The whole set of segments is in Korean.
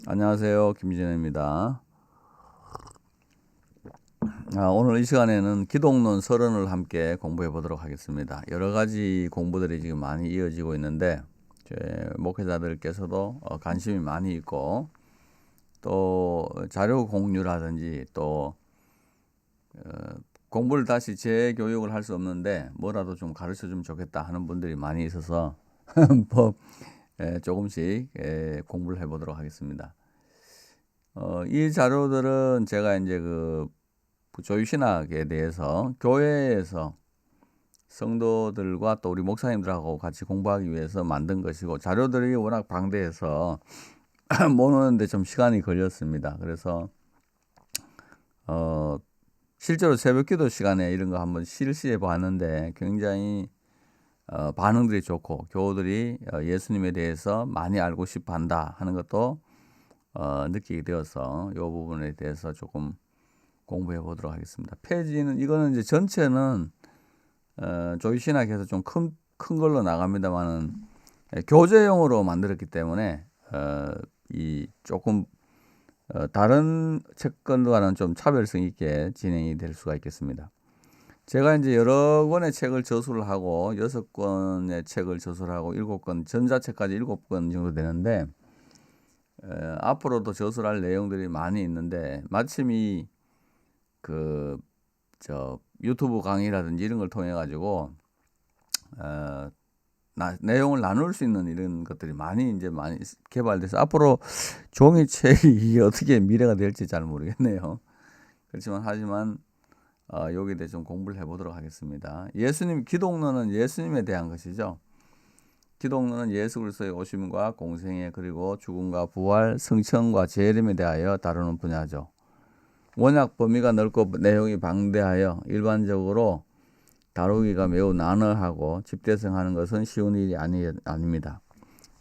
안녕하세요. 김진혜입니다. 오늘 이 시간에는 기독론 서론을 함께 공부해 보도록 하겠습니다. 여러 가지 공부들이 지금 많이 이어지고 있는데 제 목회자들께서도 관심이 많이 있고 또 자료 공유라든지 또 공부를 다시 재교육을 할 수 없는데 뭐라도 좀 가르쳐 주면 좋겠다 하는 분들이 많이 있어서 뭐 조금씩 공부를 해 보도록 하겠습니다. 이 자료들은 제가 이제 그 조유신학에 대해서 교회에서 성도들과 또 우리 목사님들하고 같이 공부하기 위해서 만든 것이고, 자료들이 워낙 방대해서 모으는데 좀 시간이 걸렸습니다. 그래서 실제로 새벽기도 시간에 이런 거 한번 실시해 봤는데 굉장히 반응들이 좋고 교우들이 예수님에 대해서 많이 알고 싶어 한다 하는 것도 느끼게 되어서 이 부분에 대해서 조금 공부해 보도록 하겠습니다. 페이지는 이거는 이제 전체는 조이신학에서 좀 큰 걸로 나갑니다만은 교재용으로 만들었기 때문에 이 조금 다른 책과는 좀 차별성 있게 진행이 될 수가 있겠습니다. 제가 이제 여러 권의 책을 저술을 하고 6권의 책을 저술을 하고 7권 전자책까지 7권 정도 되는데 앞으로도 저술할 내용들이 많이 있는데 마침 이 유튜브 강의라든지 이런 걸 통해 가지고 내용을 나눌 수 있는 이런 것들이 많이 개발돼서 앞으로 종이책이 이게 어떻게 미래가 될지 잘 모르겠네요. 하지만 여기에 대해 좀 공부를 해보도록 하겠습니다. 기독론은 예수님에 대한 것이죠. 기독론은 예수 그리스도의 오심과 공생애 그리고 죽음과 부활, 승천과 재림에 대하여 다루는 분야죠. 원약 범위가 넓고 내용이 방대하여 일반적으로 다루기가 매우 난해하고 집대성하는 것은 쉬운 일이 아닙니다.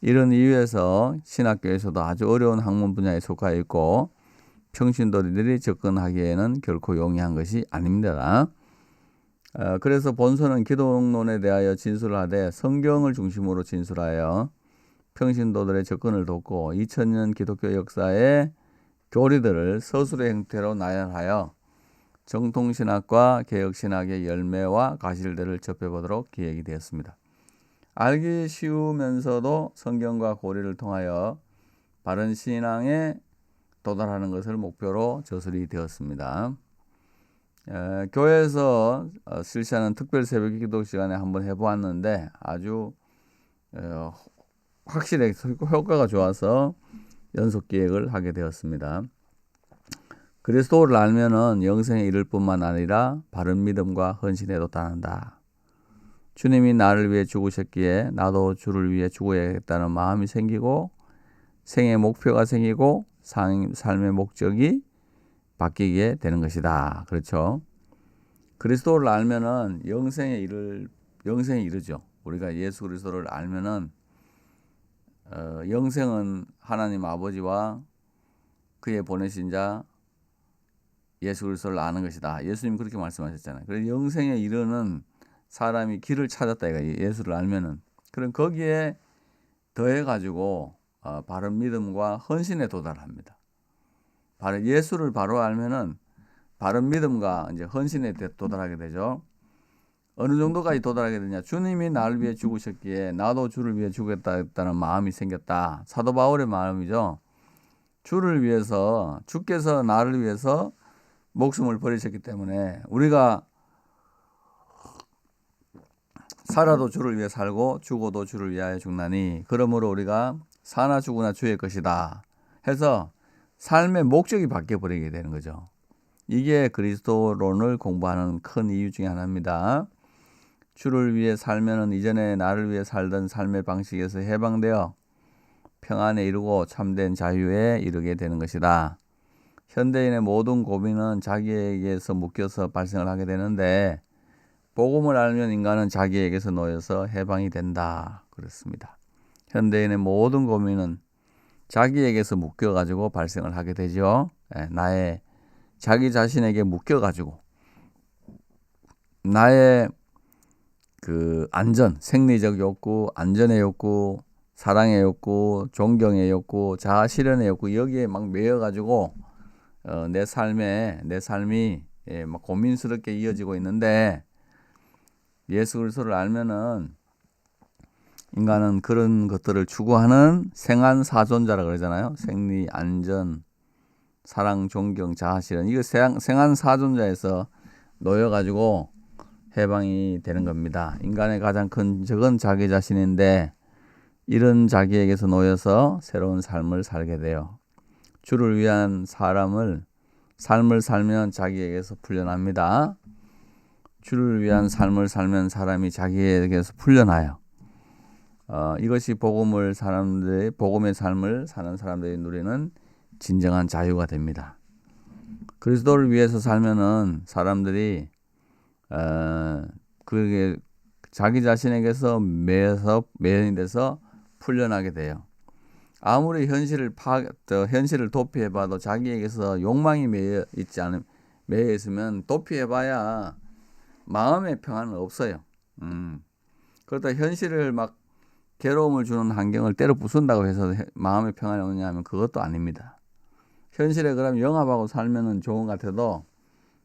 이런 이유에서 신학교에서도 아주 어려운 학문 분야에 속하여 있고 평신도들이 접근하기에는 결코 용이한 것이 아닙니다. 그래서 본서는 기독론에 대하여 진술을 하되 성경을 중심으로 진술하여 평신도들의 접근을 돕고 2000년 기독교 역사의 교리들을 서술의 형태로 나열하여 정통신학과 개혁신학의 열매와 가실들을 접해보도록 기획이 되었습니다. 알기 쉬우면서도 성경과 고리를 통하여 바른 신앙에 도달하는 것을 목표로 저술이 되었습니다. 교회에서 실시하는 특별 새벽 기도 시간에 한번 해보았는데 아주 확실히 효과가 좋아서 연속 기획을 하게 되었습니다. 그리스도를 알면은 영생에 이를 뿐만 아니라 바른 믿음과 헌신에 도달한다. 주님이 나를 위해 죽으셨기에 나도 주를 위해 죽어야겠다는 마음이 생기고 생의 목표가 생기고 삶의 목적이 바뀌게 되는 것이다. 그렇죠? 그리스도를 알면은 영생에 이르죠. 우리가 예수 그리스도를 알면은 영생은 하나님 아버지와 그의 보내신 자 예수 그리스도를 아는 것이다. 예수님 그렇게 말씀하셨잖아요. 그래서 영생에 이르는 사람이 길을 찾았다. 예수를 알면은. 그럼 거기에 더해 가지고 바른 믿음과 헌신에 도달합니다. 예수를 바로 알면은 바른 믿음과 이제 헌신에 도달하게 되죠. 어느 정도까지 도달하게 되냐? 주님이 나를 위해 죽으셨기에 나도 주를 위해 죽겠다는 마음이 생겼다. 사도 바울의 마음이죠. 주께서 나를 위해서 목숨을 버리셨기 때문에 우리가 살아도 주를 위해 살고 죽어도 주를 위하여 죽나니 그러므로 우리가 사나 죽으나 주의 것이다 해서 삶의 목적이 바뀌어 버리게 되는 거죠. 이게 그리스도론을 공부하는 큰 이유 중에 하나입니다. 주를 위해 살면은 이전에 나를 위해 살던 삶의 방식에서 해방되어 평안에 이르고 참된 자유에 이르게 되는 것이다. 현대인의 모든 고민은 자기에게서 묶여서 발생을 하게 되는데 복음을 알면 인간은 자기에게서 놓여서 해방이 된다. 그렇습니다. 현대인의 모든 고민은 자기에게서 묶여가지고 발생을 하게 되죠. 나의 자기 자신에게 묶여가지고 나의 그 생리적 욕구, 안전의 욕구, 사랑의 욕구, 존경의 욕구, 자아 실현의 욕구 여기에 막 매여가지고 내 삶이 막 고민스럽게 이어지고 있는데 예수 그리스도를 알면은 인간은 그런 것들을 추구하는 생한 사존자라 그러잖아요. 생리, 안전, 사랑, 존경, 자아 실현 이거 생한 사존자에서 놓여가지고 해방이 되는 겁니다. 인간의 가장 큰 적은 자기 자신인데 이런 자기에게서 놓여서 새로운 삶을 살게 돼요. 주를 위한 삶을 살면 자기에게서 풀려납니다. 주를 위한 삶을 살면 사람이 자기에게서 풀려나요. 이것이 복음의 삶을 사는 사람들이 누리는 진정한 자유가 됩니다. 그리스도를 위해서 살면은 사람들이 그게 자기 자신에게서 매연이 돼서 풀려나게 돼요. 아무리 현실을 도피해봐도 자기에게서 욕망이 매여 있으면 도피해봐야 마음의 평안은 없어요. 그렇다 현실을 막 괴로움을 주는 환경을 때려 부순다고 해서 마음의 평안이 오느냐면 그것도 아닙니다. 현실에 그럼 영합하고 살면은 좋은 것 같아도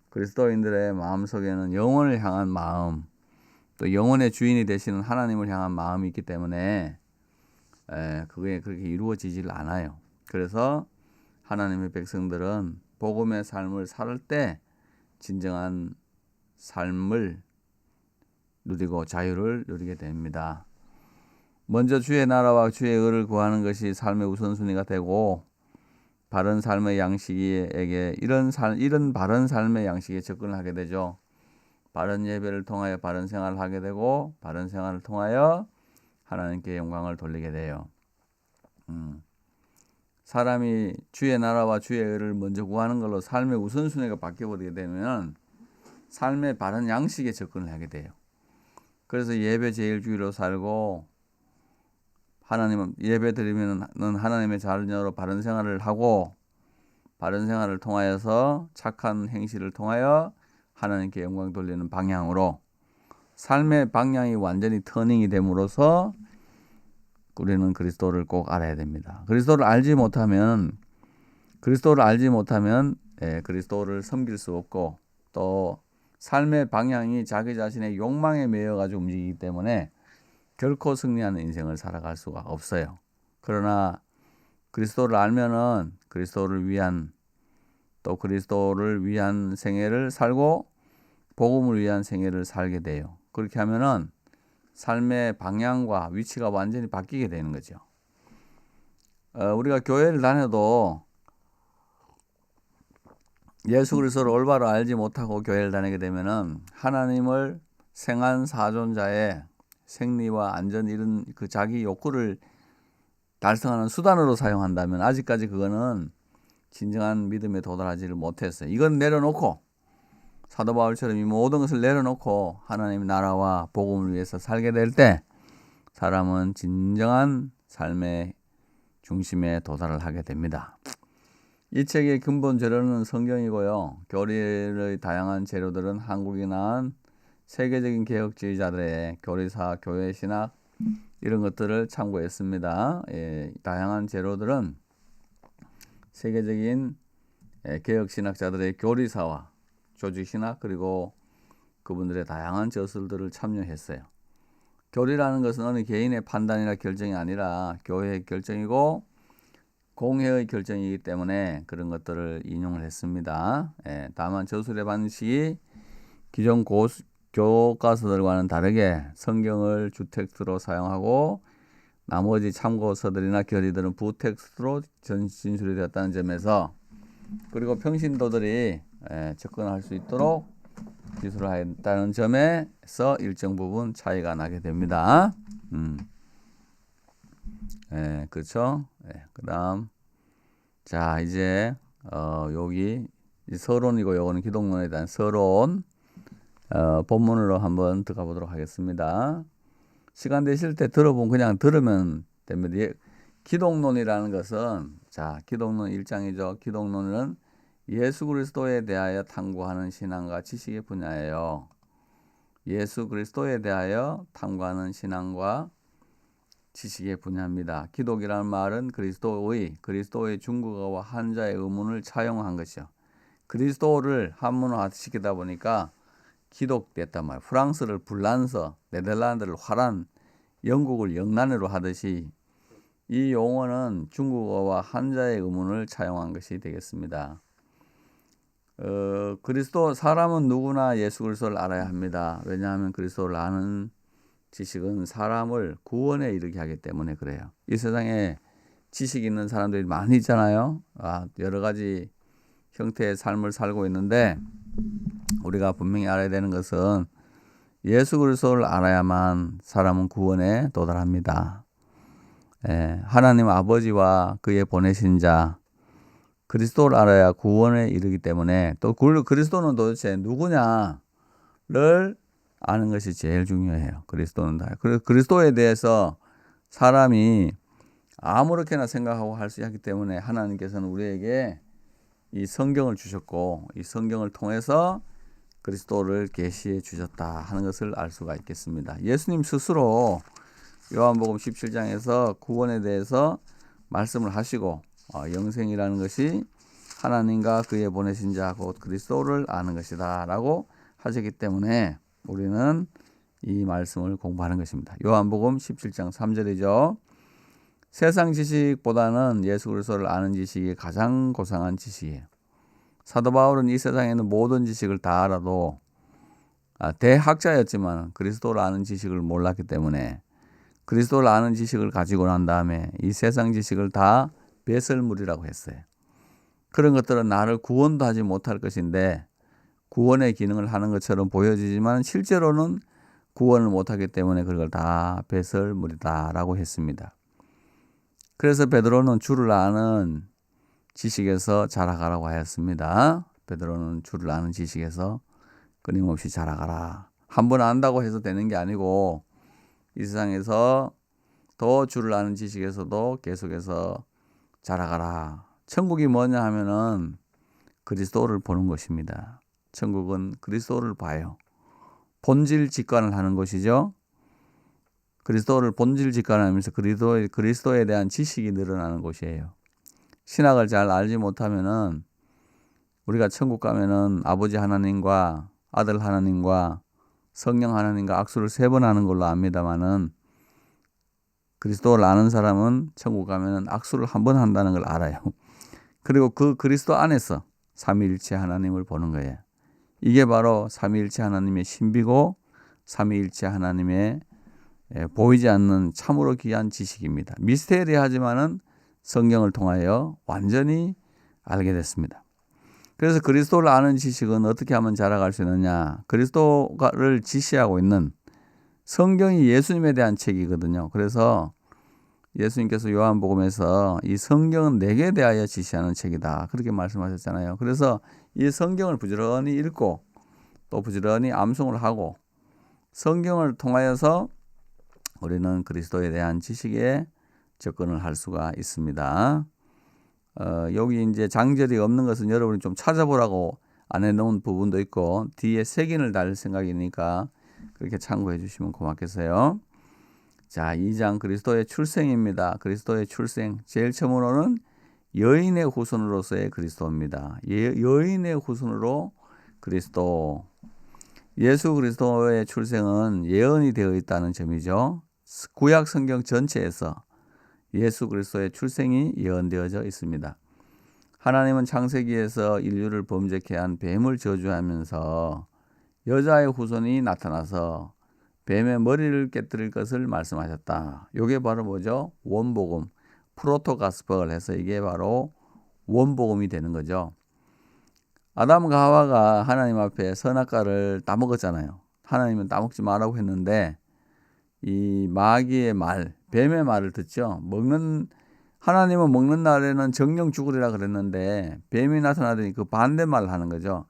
그리스도인들의 마음속에는 영혼을 향한 마음, 또 영혼의 주인이 되시는 하나님을 향한 마음이 있기 때문에 그게 그렇게 이루어지질 않아요. 그래서 하나님의 백성들은 복음의 삶을 살 때 진정한 삶을 누리고 자유를 누리게 됩니다. 먼저 주의 나라와 주의 의를 구하는 것이 삶의 우선순위가 되고 바른 삶의 양식에게 이런 바른 삶의 양식에 접근을 하게 되죠. 바른 예배를 통하여 바른 생활을 하게 되고 바른 생활을 통하여 하나님께 영광을 돌리게 돼요. 사람이 주의 나라와 주의 의를 먼저 구하는 걸로 삶의 우선순위가 바뀌어버리게 되면 삶의 바른 양식에 접근을 하게 돼요. 그래서 예배 제일주의로 살고 예배 드리면 하나님의 자녀로 바른 생활을 하고 바른 생활을 통하여서 착한 행실을 통하여 하나님께 영광 돌리는 방향으로 삶의 방향이 완전히 터닝이 됨으로써 우리는 그리스도를 꼭 알아야 됩니다. 그리스도를 알지 못하면 그리스도를 섬길 수 없고 또 삶의 방향이 자기 자신의 욕망에 매여가지고 움직이기 때문에 결코 승리하는 인생을 살아갈 수가 없어요. 그러나 그리스도를 알면은 그리스도를 위한 생애를 살고 복음을 위한 생애를 살게 돼요. 그렇게 하면은 삶의 방향과 위치가 완전히 바뀌게 되는 거죠. 우리가 교회를 다녀도 예수 그리스도를 올바로 알지 못하고 교회를 다니게 되면은 하나님을 생한 사존자의 생리와 안전 이런 그 자기 욕구를 달성하는 수단으로 사용한다면 아직까지 그거는 진정한 믿음에 도달하지를 못했어요. 이건 내려놓고 사도 바울처럼 이 모든 것을 내려놓고 하나님의 나라와 복음을 위해서 살게 될 때 사람은 진정한 삶의 중심에 도달을 하게 됩니다. 이 책의 근본 재료는 성경이고요. 교리의 다양한 재료들은 한국이 낳은 세계적인 개혁주의자들의 교리사, 교회 신학 이런 것들을 참고했습니다. 다양한 재료들은 세계적인 개혁신학자들의 교리사와 조직신학 그리고 그분들의 다양한 저술들을 참여했어요. 교리라는 것은 어느 개인의 판단이나 결정이 아니라 교회의 결정이고 공회의 결정이기 때문에 그런 것들을 인용을 했습니다. 다만 저술의 방식이 기존 교과서들과는 다르게 성경을 주텍스트로 사용하고 나머지 참고서들이나 결의들은 부텍스트로 진술이 되었다는 점에서 그리고 평신도들이 접근할 수 있도록 기술하였다는 점에서 일정 부분 차이가 나게 됩니다. 그렇죠? 그다음 자 이제 여기 서론이고 요거는 기독론에 대한 서론 본문으로 한번 들어가 보도록 하겠습니다. 시간 되실 때 그냥 들으면 됩니다. 기독론이라는 것은 기독론 1장이죠. 기독론은 예수 그리스도에 대하여 탐구하는 신앙과 지식의 분야예요. 예수 그리스도에 대하여 탐구하는 신앙과 지식의 분야입니다. 기독이라는 말은 그리스도의 중국어와 한자의 의문을 차용한 것이요. 그리스도를 한문화시키다 보니까 기독됐단 말. 프랑스를 불란서, 네덜란드를 화란, 영국을 영란으로 하듯이 이 용어는 중국어와 한자의 의문을 차용한 것이 되겠습니다. 사람은 누구나 예수 그리스도를 알아야 합니다. 왜냐하면 그리스도를 아는 지식은 사람을 구원에 이르게 하기 때문에 그래요. 이 세상에 지식 있는 사람들이 많이 있잖아요. 여러 가지 형태의 삶을 살고 있는데 우리가 분명히 알아야 되는 것은 예수 그리스도를 알아야만 사람은 구원에 도달합니다. 하나님 아버지와 그의 보내신 자 그리스도를 알아야 구원에 이르기 때문에 또 그리스도는 도대체 누구냐를 아는 것이 제일 중요해요. 그리스도는 다. 그리스도에 대해서 사람이 아무렇게나 생각하고 할 수 있기 때문에 하나님께서는 우리에게 이 성경을 주셨고 이 성경을 통해서 그리스도를 계시해 주셨다 하는 것을 알 수가 있겠습니다. 예수님 스스로 요한복음 17장에서 구원에 대해서 말씀을 하시고 영생이라는 것이 하나님과 그의 보내신 자 곧 그리스도를 아는 것이다 라고 하셨기 때문에 우리는 이 말씀을 공부하는 것입니다. 요한복음 17장 3절이죠. 세상 지식보다는 예수 그리스도를 아는 지식이 가장 고상한 지식이에요. 사도 바울은 이 세상에 있는 모든 지식을 다 알아도 대학자였지만 그리스도를 아는 지식을 몰랐기 때문에 그리스도를 아는 지식을 가지고 난 다음에 이 세상 지식을 다 배설물이라고 했어요. 그런 것들은 나를 구원도 하지 못할 것인데 구원의 기능을 하는 것처럼 보여지지만 실제로는 구원을 못하기 때문에 그걸 다 배설물이다라고 했습니다. 그래서 베드로는 주를 아는 지식에서 자라가라고 하였습니다. 베드로는 주를 아는 지식에서 끊임없이 자라가라. 한 번 안다고 해서 되는 게 아니고 이 세상에서 더 주를 아는 지식에서도 계속해서 자라가라. 천국이 뭐냐 하면은 그리스도를 보는 것입니다. 천국은 그리스도를 봐요. 본질 직관을 하는 것이죠. 그리스도를 본질 직관하면서 그리스도에 대한 지식이 늘어나는 곳이에요. 신학을 잘 알지 못하면은 우리가 천국 가면은 아버지 하나님과 아들 하나님과 성령 하나님과 악수를 3번 하는 걸로 압니다만은 그리스도를 아는 사람은 천국 가면은 악수를 1번 한다는 걸 알아요. 그리고 그 그리스도 안에서 삼위일체 하나님을 보는 거예요. 이게 바로 삼위일체 하나님의 신비고 삼위일체 하나님의 보이지 않는 참으로 귀한 지식입니다. 미스테리하지만은 성경을 통하여 완전히 알게 됐습니다. 그래서 그리스도를 아는 지식은 어떻게 하면 자라갈 수 있느냐? 그리스도를 지시하고 있는 성경이 예수님에 대한 책이거든요. 그래서 예수님께서 요한복음에서 이 성경은 내게 대하여 지시하는 책이다. 그렇게 말씀하셨잖아요. 그래서 이 성경을 부지런히 읽고 또 부지런히 암송을 하고 성경을 통하여서 우리는 그리스도에 대한 지식에 접근을 할 수가 있습니다. 여기 이제 장절이 없는 것은 여러분이 좀 찾아보라고 안 해놓은 부분도 있고 뒤에 색인을 달 생각이니까 그렇게 참고해 주시면 고맙겠어요. 자, 2장 그리스도의 출생입니다. 그리스도의 출생. 제일 처음으로는 여인의 후손으로서의 그리스도입니다. 여인의 후손으로 그리스도. 예수 그리스도의 출생은 예언이 되어 있다는 점이죠. 구약 성경 전체에서 예수 그리스도의 출생이 예언되어져 있습니다. 하나님은 창세기에서 인류를 범죄케 한 뱀을 저주하면서 여자의 후손이 나타나서 뱀의 머리를 깨뜨릴 것을 말씀하셨다. 이게 바로 뭐죠? 원복음, 프로토가스퍼를 해서 이게 바로 원복음이 되는 거죠. 아담과 하와가 하나님 앞에 선악과를 따먹었잖아요. 하나님은 따먹지 말라고 했는데 이 마귀의 말, 뱀의 말을 듣죠. 하나님은 먹는 날에는 정령 죽으리라 그랬는데 뱀이 나타나더니 그 반대말을 하는 거죠.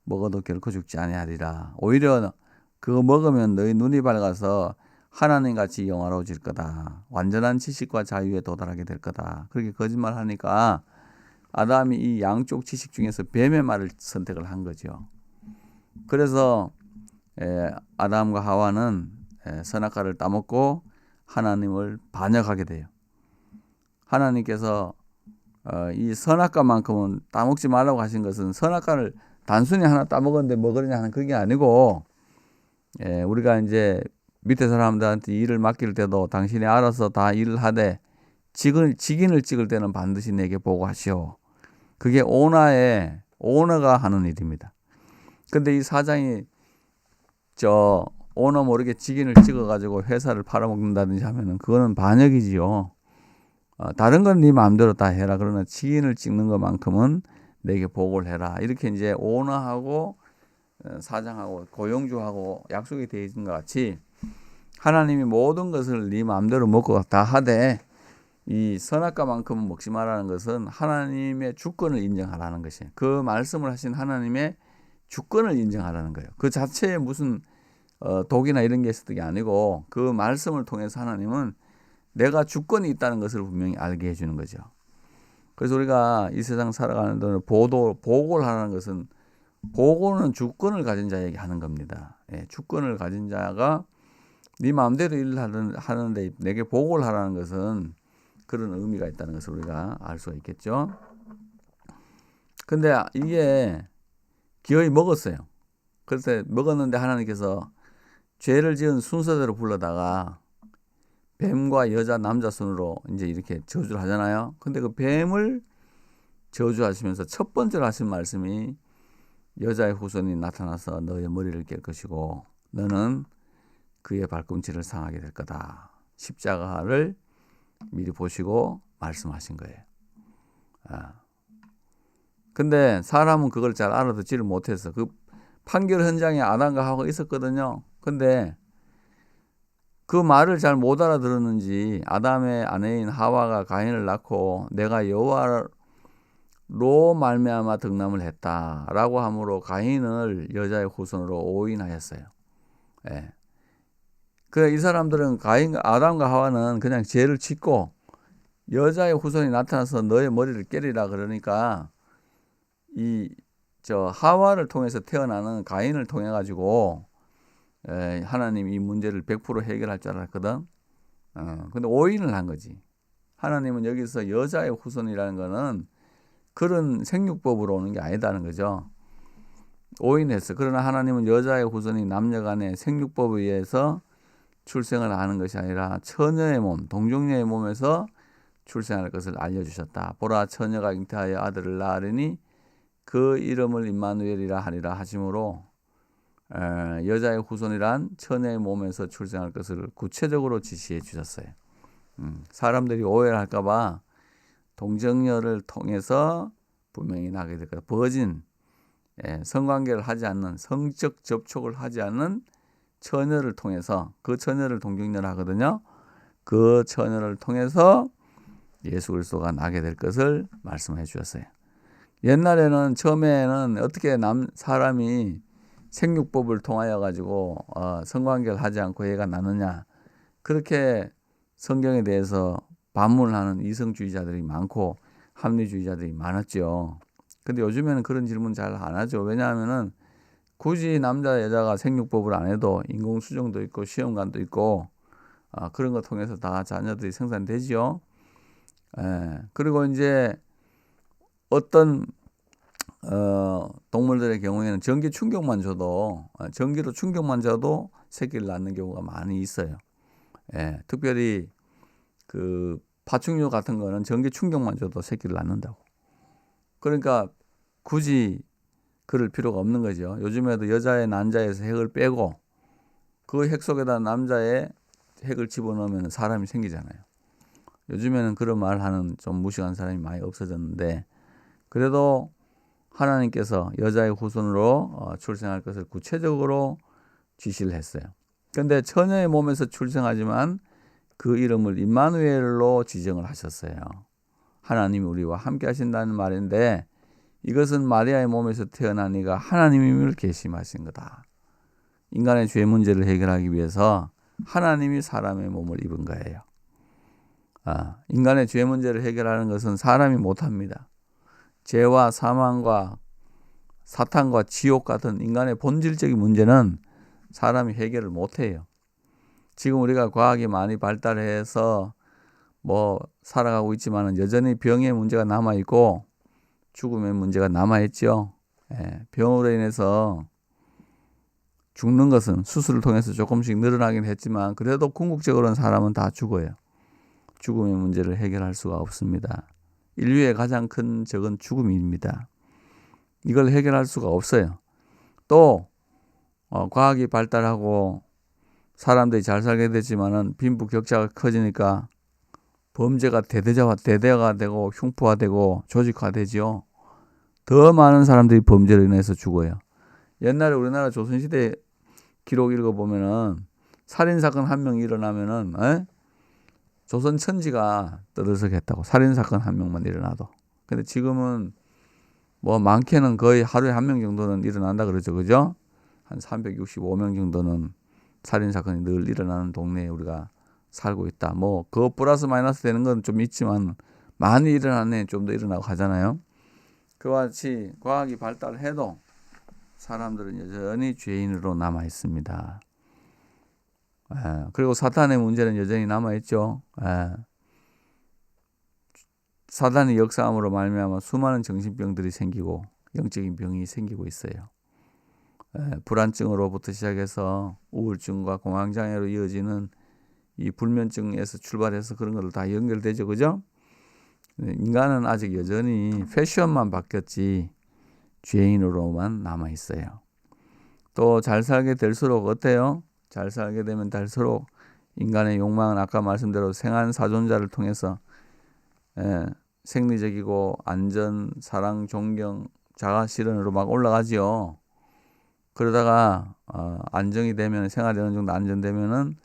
먹어도 결코 죽지 아니하리라. 오히려 그거 먹으면 너희 눈이 밝아서 하나님같이 영화로워질 거다. 완전한 지식과 자유에 도달하게 될 거다. 그렇게 거짓말하니까 아담이 이 양쪽 지식 중에서 뱀의 말을 선택을 한 거죠. 그래서 아담과 하와는 선악과를 따먹고 하나님을 반역하게 돼요. 하나님께서 이 선악과만큼은 따먹지 말라고 하신 것은 선악과를 단순히 하나 따먹었는데 뭐 그러냐 하는 그게 아니고, 우리가 이제 밑에 사람들한테 일을 맡길 때도 당신이 알아서 다 일을 하되 직인을 찍을 때는 반드시 내게 보고하시오. 그게 오너가 하는 일입니다. 근데 이 사장이 오너 모르게 직인을 찍어가지고 회사를 팔아먹는다든지 하면은 그거는 반역이지요. 다른 건 네 마음대로 다 해라. 그러나 직인을 찍는 것만큼은 내게 보고를 해라. 이렇게 이제 오너하고 사장하고 고용주하고 약속이 되어 있는 것 같이 하나님이 모든 것을 네 마음대로 먹고 다 하되 이 선악과만큼은 먹지 말라는 것은 하나님의 주권을 인정하라는 것이에요. 그 말씀을 하신 하나님의 주권을 인정하라는 거예요. 그 자체에 무슨 독이나 이런 게 있었던 게 아니고 그 말씀을 통해서 하나님은 내가 주권이 있다는 것을 분명히 알게 해주는 거죠. 그래서 우리가 이 세상 살아가는 동안 보고를 하라는 것은 보고는 주권을 가진 자에게 하는 겁니다. 주권을 가진 자가 네 마음대로 일을 하는데 내게 보고를 하라는 것은 그런 의미가 있다는 것을 우리가 알 수가 있겠죠. 근데 이게 기어이 먹었어요. 그래서 먹었는데 하나님께서 죄를 지은 순서대로 불러다가 뱀과 여자 남자 손으로 이제 이렇게 저주를 하잖아요. 근데 그 뱀을 저주하시면서 첫 번째로 하신 말씀이 여자의 후손이 나타나서 너의 머리를 깰 것이고 너는 그의 발꿈치를 상하게 될 거다. 십자가를 미리 보시고 말씀하신 거예요. 근데 사람은 그걸 잘 알아듣지를 못해서 그 판결 현장에 아담과 하와가 있었거든요. 근데 그 말을 잘 못 알아들었는지 아담의 아내인 하와가 가인을 낳고 내가 여호와로 말미암아 득남을 했다라고 함으로 가인을 여자의 후손으로 오인하였어요. 그래 이 사람들은 아담과 하와는 그냥 죄를 짓고 여자의 후손이 나타나서 너의 머리를 깨리라 그러니까 하와를 통해서 태어나는 가인을 통해 가지고 하나님 이 문제를 100% 해결할 줄 알았거든. 근데 오인을 한 거지. 하나님은 여기서 여자의 후손이라는 거는 그런 생육법으로 오는 게 아니다는 거죠. 오인했어. 그러나 하나님은 여자의 후손이 남녀 간의 생육법에 의해서 출생을 하는 것이 아니라 처녀의 몸, 동정녀의 몸에서 출생할 것을 알려주셨다. 보라 처녀가 잉태하여 아들을 낳으리니 그 이름을 임마누엘이라 하리라 하심으로 여자의 후손이란 처녀의 몸에서 출생할 것을 구체적으로 지시해 주셨어요. 사람들이 오해를 할까봐 동정녀를 통해서 분명히 나게 될 거다. 버진, 성관계를 하지 않는, 성적 접촉을 하지 않는 처녀를 통해서, 그 처녀를 동정녀를 하거든요. 그 처녀를 통해서 예수 그리스도가 나게 될 것을 말씀해 주셨어요. 옛날에는 처음에는 어떻게 사람이 생육법을 통하여 가지고 성관계를 하지 않고 애가 나느냐, 그렇게 성경에 대해서 반문하는 이성주의자들이 많고 합리주의자들이 많았죠. 근데 요즘에는 그런 질문 잘 안 하죠. 왜냐하면은 굳이 남자 여자가 생육법을 안 해도 인공수정도 있고 시험관도 있고 그런 거 통해서 다 자녀들이 생산되지요. 그리고 이제 어떤 동물들의 경우에는 전기 충격만 줘도 전기로 충격만 줘도 새끼를 낳는 경우가 많이 있어요. 특별히 그 파충류 같은 거는 전기 충격만 줘도 새끼를 낳는다고. 그러니까 굳이 그럴 필요가 없는 거죠. 요즘에도 여자의 난자에서 핵을 빼고 그 핵 속에다 남자의 핵을 집어넣으면 사람이 생기잖아요. 요즘에는 그런 말 하는 좀 무식한 사람이 많이 없어졌는데 그래도 하나님께서 여자의 후손으로 출생할 것을 구체적으로 지시를 했어요. 그런데 처녀의 몸에서 출생하지만 그 이름을 임마누엘로 지정을 하셨어요. 하나님이 우리와 함께 하신다는 말인데 이것은 마리아의 몸에서 태어난 이가 하나님임을 계시하신 거다. 인간의 죄 문제를 해결하기 위해서 하나님이 사람의 몸을 입은 거예요. 인간의 죄 문제를 해결하는 것은 사람이 못합니다. 죄와 사망과 사탄과 지옥 같은 인간의 본질적인 문제는 사람이 해결을 못해요. 지금 우리가 과학이 많이 발달해서 뭐 살아가고 있지만은 여전히 병의 문제가 남아 있고 죽음의 문제가 남아 있죠. 병으로 인해서 죽는 것은 수술을 통해서 조금씩 늘어나긴 했지만 그래도 궁극적으로는 사람은 다 죽어요. 죽음의 문제를 해결할 수가 없습니다. 인류의 가장 큰 적은 죽음입니다. 이걸 해결할 수가 없어요. 또 과학이 발달하고 사람들이 잘 살게 되지만은 빈부격차가 커지니까 범죄가 대대가 되고 흉포화되고 조직화되지요. 더 많은 사람들이 범죄로 인해서 죽어요. 옛날에 우리나라 조선시대 기록 읽어보면은 살인사건 한 명 일어나면은 조선 천지가 떠들썩했다고. 살인사건 한 명만 일어나도. 근데 지금은 뭐 많게는 거의 하루에 한 명 정도는 일어난다 그러죠. 그죠? 한 365명 정도는 살인사건이 늘 일어나는 동네에 우리가 살고 있다. 뭐 그 플러스 마이너스 되는 건 좀 있지만 많이 일어나네 좀 더 일어나고 하잖아요. 그와 같이 과학이 발달해도 사람들은 여전히 죄인으로 남아 있습니다. 그리고 사탄의 문제는 여전히 남아 있죠. 사탄의 역사함으로 말미암아 수많은 정신병들이 생기고 영적인 병이 생기고 있어요. 불안증으로부터 시작해서 우울증과 공황장애로 이어지는 이 불면증에서 출발해서 그런 것들 다 연결되죠. 그죠? 인간은 아직 여전히 패션만 바뀌었지 죄인으로만 남아 있어요. 또 잘 살게 될수록 어때요? 잘 살게 되면 될수록 인간의 욕망은 아까 말씀대로 생한 사존자를 통해서 생리적이고 안전, 사랑, 존경, 자가 실현으로 막 올라가지요. 그러다가 안정이 되면 생활이 어느 정도 안정되면은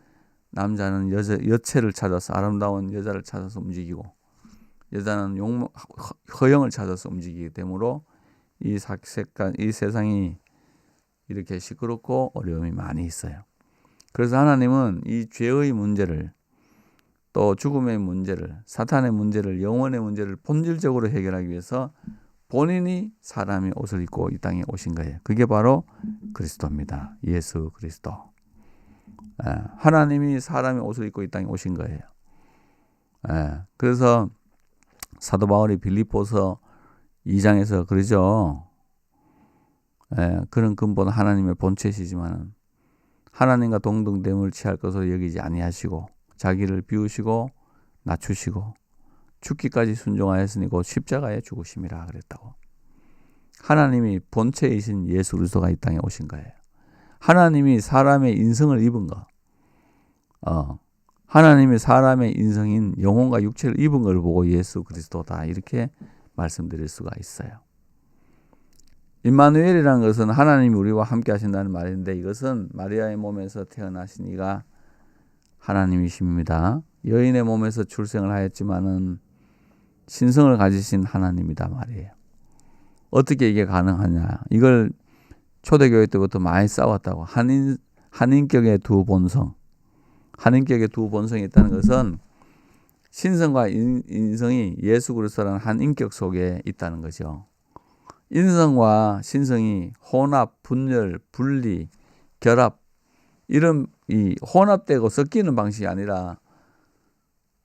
남자는 여체를 찾아서 아름다운 여자를 찾아서 움직이고 여자는 허영을 찾아서 움직이게 되므로 이 세상이 이렇게 시끄럽고 어려움이 많이 있어요. 그래서 하나님은 이 죄의 문제를 또 죽음의 문제를 사탄의 문제를 영혼의 문제를 본질적으로 해결하기 위해서 본인이 사람의 옷을 입고 이 땅에 오신 거예요. 그게 바로 그리스도입니다. 예수 그리스도. 하나님이 사람의 옷을 입고 이 땅에 오신 거예요. 그래서 사도 바울이 빌립보서 2장에서 그러죠. 그런 근본은 하나님의 본체시지만 하나님과 동등됨을 취할 것으로 여기지 아니하시고 자기를 비우시고 낮추시고 죽기까지 순종하였으니 곧 십자가에 죽으심이라 그랬다고. 하나님이 본체이신 예수 그리스도가 이 땅에 오신 거예요. 하나님이 사람의 인성을 입은 거. 하나님이 사람의 인성인 영혼과 육체를 입은 걸 보고 예수 그리스도다 이렇게 말씀드릴 수가 있어요. 임마누엘이라는 것은 하나님이 우리와 함께 하신다는 말인데 이것은 마리아의 몸에서 태어나신 이가 하나님이십니다. 여인의 몸에서 출생을 하였지만은 신성을 가지신 하나님이다 말이에요. 어떻게 이게 가능하냐? 이걸 초대교회 때부터 많이 싸웠다고. 한인격의 두 본성. 한인격의 두 본성이 있다는 것은 신성과 인성이 예수 그리스도라는 한 인격 속에 있다는 거죠. 인성과 신성이 혼합, 분열, 분리, 결합 이런 이 혼합되고 섞이는 방식이 아니라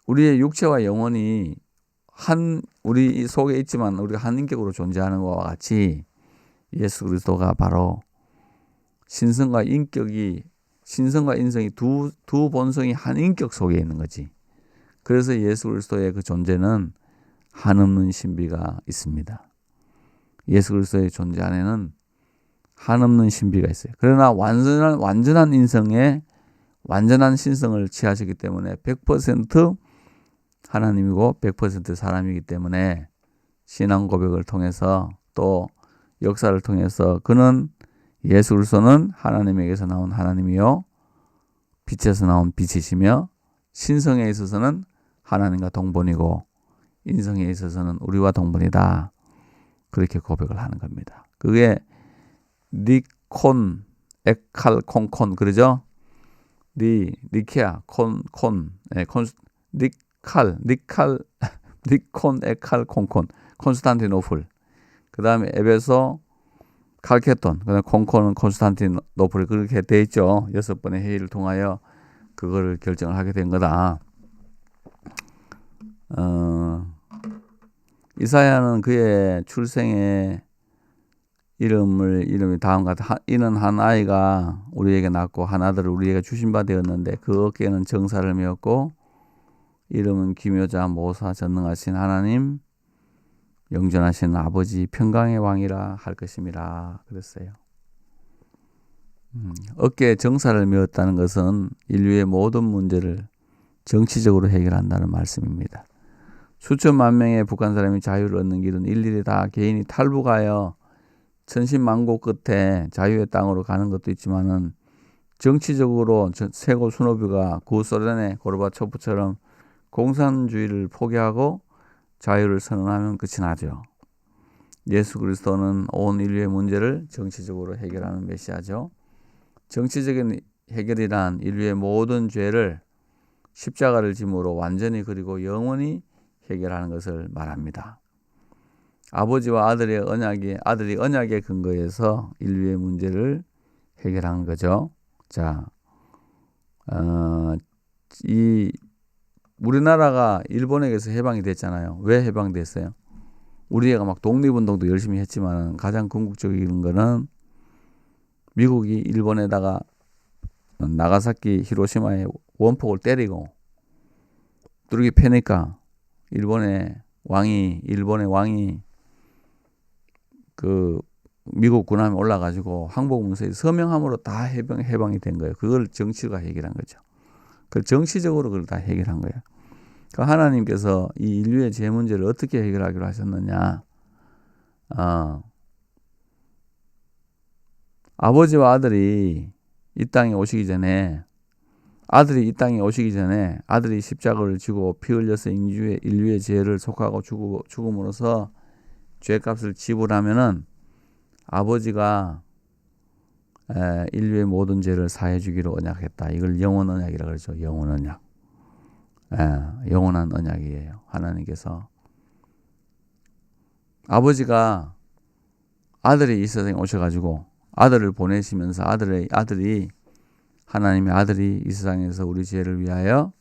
우리의 육체와 영혼이 우리 속에 있지만 우리가 한 인격으로 존재하는 것과 같이 예수 그리스도가 바로 신성과 인성이 두 본성이 한 인격 속에 있는 거지. 그래서 예수 그리스도의 그 존재는 한없는 신비가 있습니다. 예수 그리스도의 존재 안에는 한없는 신비가 있어요. 그러나 완전한 인성에 완전한 신성을 취하시기 때문에 100% 하나님이고 100% 사람이기 때문에 신앙 고백을 통해서 또 역사를 통해서 그는 예수 그리스도는 하나님에게서 나온 하나님이요 빛에서 나온 빛이시며 신성에 있어서는 하나님과 동본이고 인성에 있어서는 우리와 동본이다. 그렇게 고백을 하는 겁니다. 그게 니콘, 에칼, 콘콘 그러죠? 니케아, 니콘, 에칼, 콘콘, 콘스탄티노플. 그 다음에 에베소, 칼케톤, 그 다음에 콘콘은 콘스탄티노플 그렇게 돼 있죠. 6번의 회의를 통하여 그거를 결정을 하게 된 거다. 이사야는 그의 출생의 이름이 다음과 같아. 이는 한 아이가 우리에게 낳고 한 아들을 우리에게 주신 바 되었는데 그 어깨에는 정사를 메었고 이름은 기묘자 모사 전능하신 하나님 영존하신 아버지 평강의 왕이라 할 것임이라 그랬어요. 어깨에 정사를 메었다는 것은 인류의 모든 문제를 정치적으로 해결한다는 말씀입니다. 수천만 명의 북한 사람이 자유를 얻는 길은 일일이 다 개인이 탈북하여 천신만고 끝에 자유의 땅으로 가는 것도 있지만은 정치적으로 세고 수노비가 구소련의 고르바초프처럼 공산주의를 포기하고 자유를 선언하면 끝이 나죠. 예수 그리스도는 온 인류의 문제를 정치적으로 해결하는 메시아죠. 정치적인 해결이란 인류의 모든 죄를 십자가를 짐으로 완전히 그리고 영원히 해결하는 것을 말합니다. 아버지와 아들이 언약의 근거에서 인류의 문제를 해결하는 거죠. 자, 이 우리나라가 일본에게서 해방이 됐잖아요. 왜 해방됐어요? 우리가 막 독립운동도 열심히 했지만 가장 궁극적인 거는 미국이 일본에다가 나가사키 히로시마에 원폭을 때리고 뚜르기 패니까 일본의 왕이 그 미국 군함에 올라가지고 항복문서에 서명함으로 다 해방이 된 거예요. 그걸 정치가 해결한 거죠. 그 정치적으로 그걸 다 해결한 거예요. 그 하나님께서 이 인류의 죄 문제를 어떻게 해결하기로 하셨느냐? 아버지와 아들이 이 땅에 오시기 전에 아들이 십자가를 지고 피 흘려서 인류의 죄를 속하고 죽음으로써 죄값을 지불하면은 아버지가 인류의 모든 죄를 사해 주기로 언약했다. 이걸 영원 언약이라고 그러죠. 영원 언약. 영원한 언약이에요. 하나님께서 아버지가 아들이 이 세상에 오셔가지고 아들을 보내시면서 하나님의 아들이 이 세상에서 우리 죄를 위하여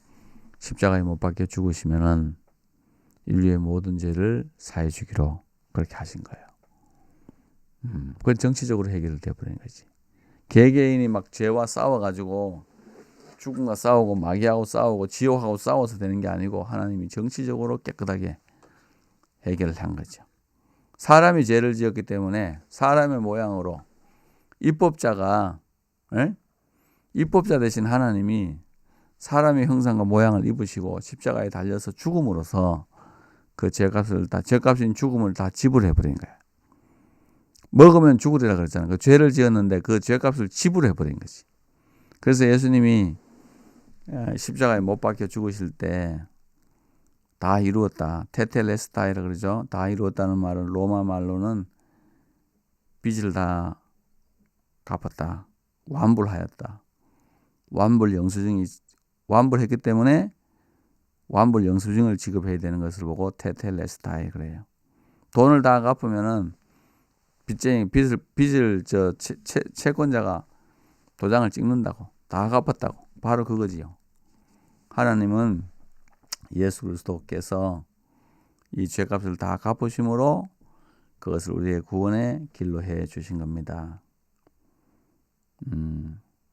십자가에 못 박혀 죽으시면은 인류의 모든 죄를 사해 주기로 그렇게 하신 거예요. 그건 정치적으로 해결되어 버린 거지. 개개인이 막 죄와 싸워가지고 죽음과 싸우고 마귀하고 싸우고 지옥하고 싸워서 되는 게 아니고 하나님이 정치적으로 깨끗하게 해결을 한 거죠. 사람이 죄를 지었기 때문에 사람의 모양으로 입법자 대신 하나님이 사람의 형상과 모양을 입으시고 십자가에 달려서 죽음으로써 그 죄값인 죽음을 다 지불해 버린 거예요. 먹으면 죽으리라 그랬잖아요. 그 죄를 지었는데 그 죄값을 지불해 버린 거지. 그래서 예수님이 십자가에 못 박혀 죽으실 때 다 이루었다. 테텔레스타이라 그러죠. 다 이루었다는 말은 로마 말로는 빚을 다 갚았다. 완불하였다. 완불했기 때문에 완불 영수증을 지급해야 되는 것을 보고 테텔레스타이 그래요. 돈을 다 갚으면은 빚을 채권자가 도장을 찍는다고. 다 갚았다고. 바로 그거지요. 하나님은 예수 그리스도께서 이 죄값을 다 갚으심으로 그것을 우리의 구원의 길로 해 주신 겁니다.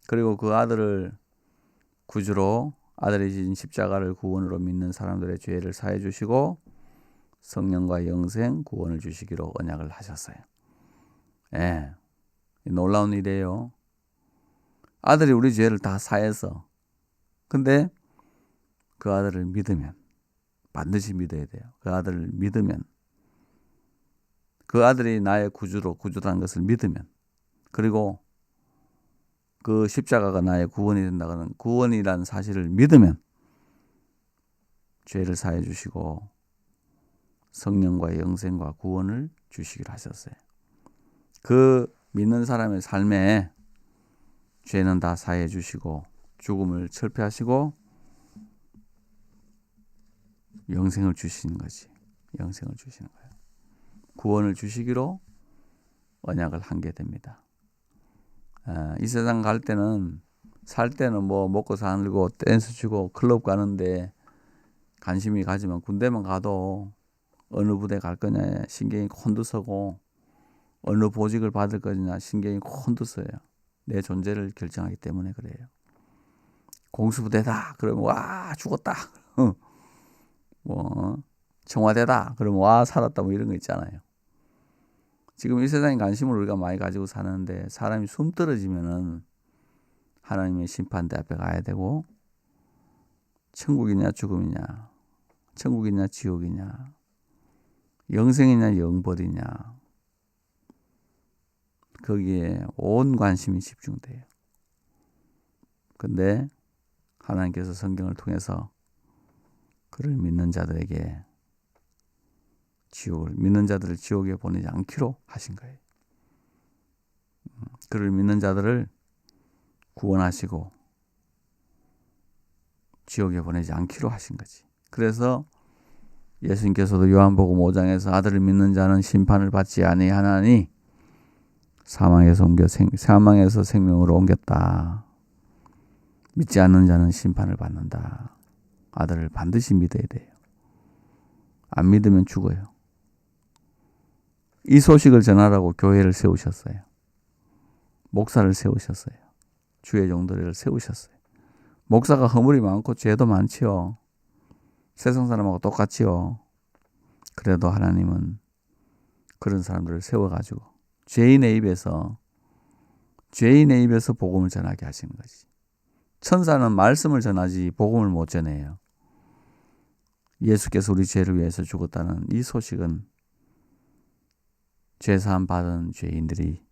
그리고 그 아들을 구주로 아들이 지신 십자가를 구원으로 믿는 사람들의 죄를 사해 주시고 성령과 영생 구원을 주시기로 언약을 하셨어요. 놀라운 일이에요. 아들이 우리 죄를 다 사해서 근데 그 아들을 믿으면 반드시 믿어야 돼요. 그 아들을 믿으면 그 아들이 나의 구주라는 것을 믿으면 그리고 그 십자가가 나의 구원이 된다는 구원이라는 사실을 믿으면 죄를 사해 주시고 성령과 영생과 구원을 주시기로 하셨어요. 그 믿는 사람의 삶에 죄는 다 사해 주시고 죽음을 철폐하시고 영생을 주시는 거지. 영생을 주시는 거예요. 구원을 주시기로 언약을 한 게 됩니다. 이 세상 갈 때는 살 때는 뭐 먹고 살고 댄스 추고 클럽 가는데 관심이 가지만 군대만 가도 어느 부대 갈 거냐 신경이 곤두서고 어느 보직을 받을 거냐 신경이 곤두서요. 내 존재를 결정하기 때문에 그래요. 공수부대다 그러면 와 죽었다. 뭐 청와대다 그러면 와 살았다 뭐 이런 거 있잖아요. 지금 이 세상에 관심을 우리가 많이 가지고 사는데 사람이 숨 떨어지면은 하나님의 심판대 앞에 가야 되고 천국이냐 죽음이냐 천국이냐 지옥이냐 영생이냐 영벌이냐 거기에 온 관심이 집중돼요. 근데 하나님께서 성경을 통해서 그를 믿는 자들에게 믿는 자들을 지옥에 보내지 않기로 하신 거예요. 그를 믿는 자들을 구원하시고 지옥에 보내지 않기로 하신 거지. 그래서 예수님께서도 요한복음 5장에서 아들을 믿는 자는 심판을 받지 아니하나니 사망에서 생명으로 옮겼다. 믿지 않는 자는 심판을 받는다. 아들을 반드시 믿어야 돼요. 안 믿으면 죽어요. 이 소식을 전하라고 교회를 세우셨어요. 목사를 세우셨어요. 주의 종들을 세우셨어요. 목사가 허물이 많고 죄도 많지요. 세상 사람하고 똑같지요. 그래도 하나님은 그런 사람들을 세워가지고 죄인의 입에서 복음을 전하게 하시는 거지. 천사는 말씀을 전하지 복음을 못 전해요. 예수께서 우리 죄를 위해서 죽었다는 이 소식은 죄사함 받은 죄인들이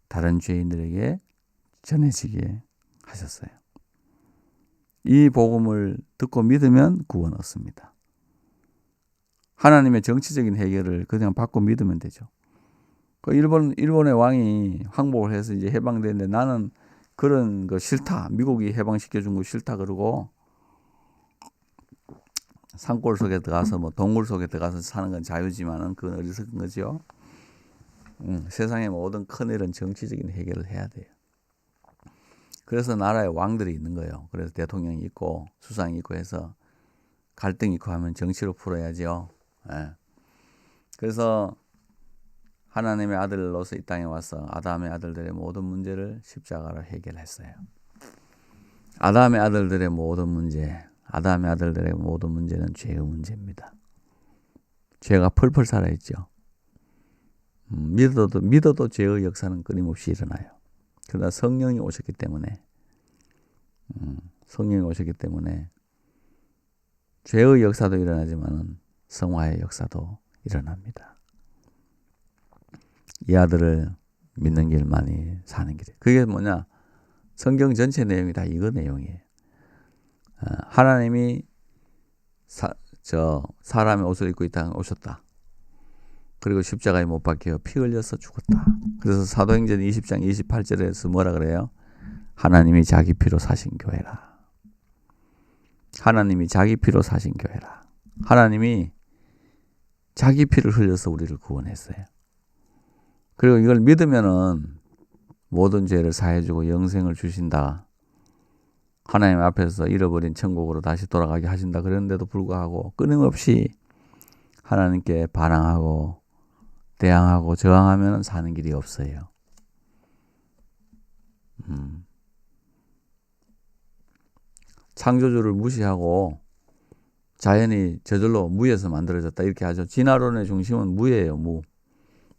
다른 죄인들에게 전해지게 하셨어요. 이 복음을 듣고 믿으면 구원 얻습니다. 하나님의 정치적인 해결을 그냥 받고 믿으면 되죠. 일본의 왕이 항복을 해서 이제 해방되는데 나는 그런 거 싫다. 미국이 해방시켜준 거 싫다 그러고 산골 속에 들어가서 뭐 동굴 속에 들어가서 사는 건 자유지만은 그건 어리석은 거죠. 세상의 모든 큰일은 정치적인 해결을 해야 돼요. 그래서 나라에 왕들이 있는 거예요. 그래서 대통령이 있고 수상이 있고 해서 갈등이 있고 하면 정치로 풀어야죠. 예. 그래서 하나님의 아들로서 이 땅에 와서 아담의 아들들의 모든 문제를 십자가로 해결했어요. 아담의 아들들의 모든 문제는 죄의 문제입니다. 죄가 펄펄 살아있죠. 믿어도 죄의 역사는 끊임없이 일어나요. 그러나 성령이 오셨기 때문에 죄의 역사도 일어나지만 성화의 역사도 일어납니다. 이 아들을 믿는 길만이 사는 길이에요. 그게 뭐냐? 성경 전체 내용이 다 이거 내용이에요. 하나님이 사람의 옷을 입고 이 땅에 오셨다. 그리고 십자가에 못 박혀 피 흘려서 죽었다. 그래서 사도행전 20장 28절에서 뭐라 그래요? 하나님이 자기 피로 사신 교회라. 하나님이 자기 피로 사신 교회라. 하나님이 자기 피를 흘려서 우리를 구원했어요. 그리고 이걸 믿으면은 모든 죄를 사해주고 영생을 주신다. 하나님 앞에서 잃어버린 천국으로 다시 돌아가게 하신다. 그런데도 불구하고 끊임없이 하나님께 반항하고 대항하고 저항하면 사는 길이 없어요. 창조주를 무시하고 자연이 저절로 무에서 만들어졌다 이렇게 하죠. 진화론의 중심은 무예요. 무.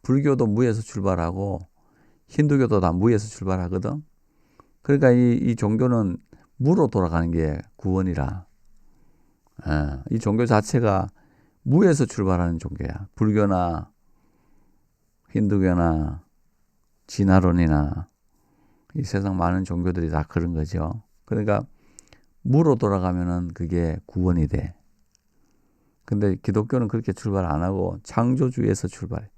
불교도 무에서 출발하고 힌두교도 다 무에서 출발하거든. 그러니까 이 종교는 무로 돌아가는 게 구원이라. 이 종교 자체가 무에서 출발하는 종교야. 불교나 힌두교나 진화론이나 이 세상 많은 종교들이 다 그런 거죠. 그러니까 무로 돌아가면은 그게 구원이 돼. 근데 기독교는 그렇게 출발 안 하고 창조주에서 출발해.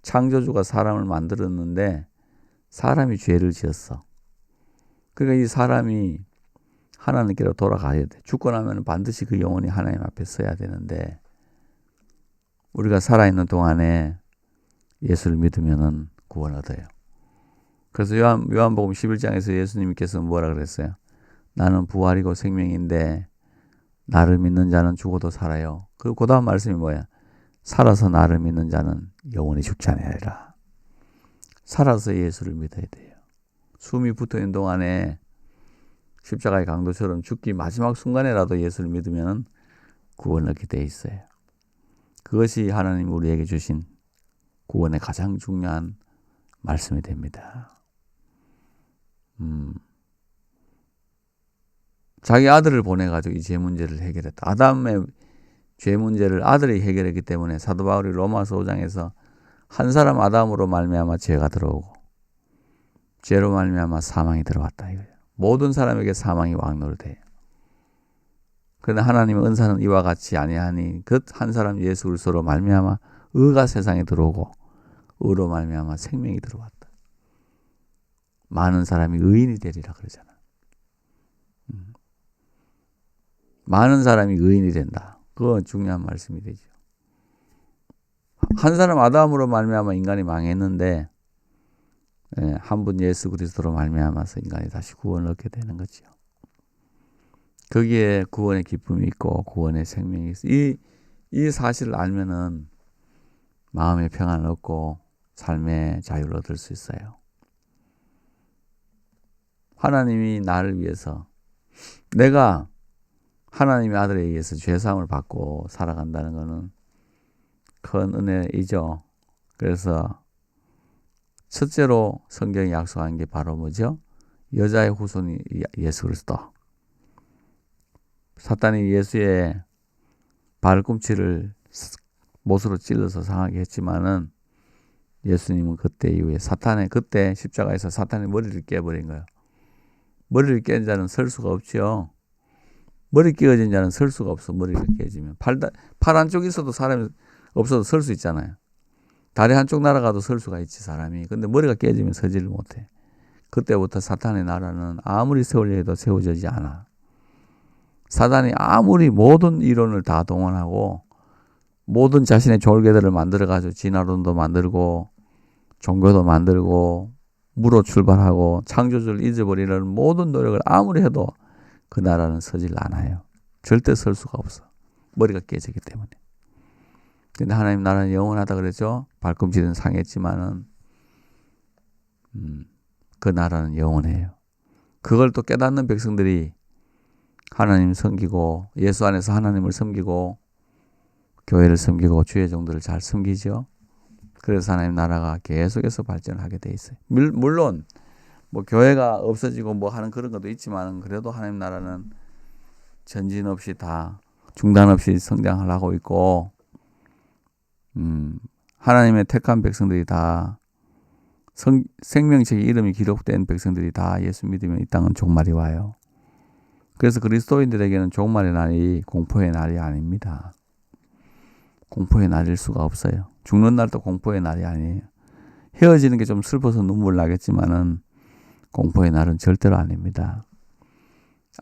창조주가 사람을 만들었는데 사람이 죄를 지었어. 그러니까 이 사람이 하나님께로 돌아가야 돼. 죽고 나면 반드시 그 영혼이 하나님 앞에 서야 되는데 우리가 살아있는 동안에 예수를 믿으면은 구원 얻어요. 그래서 요한복음 11장에서 예수님께서 뭐라 그랬어요? 나는 부활이고 생명인데 나를 믿는 자는 죽어도 살아요. 그 다음 말씀이 뭐야? 살아서 나를 믿는 자는 영원히 죽지 아니하리라. 살아서 예수를 믿어야 돼요. 숨이 붙어있는 동안에 십자가의 강도처럼 죽기 마지막 순간에라도 예수를 믿으면 구원을 얻게 돼 있어요. 그것이 하나님 우리에게 주신 구원의 가장 중요한 말씀이 됩니다. 자기 아들을 보내가지고 이 죄 문제를 해결했다. 아담의 죄 문제를 아들이 해결했기 때문에 사도 바울이 로마서 5장에서 한 사람 아담으로 말미암아 죄가 들어오고 죄로 말미암아 사망이 들어왔다 이거예요. 모든 사람에게 사망이 왕노를 돼요. 그러나 하나님의 은사는 이와 같이 아니하니 그 한 사람 예수 그리스도로 말미암아 의가 세상에 들어오고 의로 말미암아 생명이 들어왔다. 많은 사람이 의인이 되리라 그러잖아. 많은 사람이 의인이 된다. 그건 중요한 말씀이 되죠. 한 사람 아담으로 말미암아 인간이 망했는데 한 분 예수 그리스도로 말미암아서 인간이 다시 구원을 얻게 되는 거죠. 거기에 구원의 기쁨이 있고 구원의 생명이 있어. 이 사실을 알면은 마음의 평안을 얻고 삶의 자유를 얻을 수 있어요. 하나님이 나를 위해서 내가 하나님의 아들에 의해서 죄사함을 받고 살아간다는 것은 큰 은혜이죠. 그래서 첫째로 성경이 약속한 게 바로 뭐죠? 여자의 후손이 예수 그리스도. 사탄이 예수의 발꿈치를 못으로 찔러서 상하게 했지만은 예수님은 그때 이후에 그때 십자가에서 사탄의 머리를 깨버린 거예요. 머리를 깬 자는 설 수가 없지요. 머리 끼어진 자는 설 수가 없어. 머리가 깨지면. 팔 한쪽 있어도 사람이 없어도 설 수 있잖아요. 다리 한쪽 날아가도 설 수가 있지 사람이. 근데 머리가 깨지면 서지를 못해. 그때부터 사탄의 나라는 아무리 세우려 해도 세워지지 않아. 사탄이 아무리 모든 이론을 다 동원하고 모든 자신의 졸개들을 만들어가지고 진화론도 만들고 종교도 만들고 무로 출발하고 창조주를 잊어버리는 모든 노력을 아무리 해도 그 나라는 서질 않아요. 절대 설 수가 없어. 머리가 깨지기 때문에. 근데 하나님 나라는 영원하다 그랬죠. 발꿈치는 상했지만은 그 나라는 영원해요. 그걸 또 깨닫는 백성들이 하나님 섬기고 예수 안에서 하나님을 섬기고 교회를 섬기고 주의 종들을 잘 섬기죠. 그래서 하나님 나라가 계속해서 발전하게 돼 있어요. 물론 뭐 교회가 없어지고 뭐 하는 그런 것도 있지만 그래도 하나님 나라는 전진 없이 다 중단 없이 성장을 하고 있고 하나님의 택한 백성들이 다 생명책의 이름이 기록된 백성들이 다 예수 믿으면 이 땅은 종말이 와요. 그래서 그리스도인들에게는 종말의 날이 공포의 날이 아닙니다. 공포의 날일 수가 없어요. 죽는 날도 공포의 날이 아니에요. 헤어지는 게 좀 슬퍼서 눈물 나겠지만은 공포의 날은 절대로 아닙니다.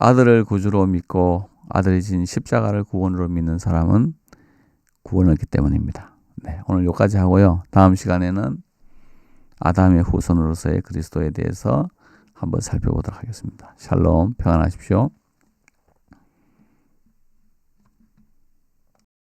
아들을 구주로 믿고 아들이 진 십자가를 구원으로 믿는 사람은 구원을 얻기 때문입니다. 네, 오늘 여기까지 하고요. 다음 시간에는 아담의 후손으로서의 그리스도에 대해서 한번 살펴보도록 하겠습니다. 샬롬, 평안하십시오.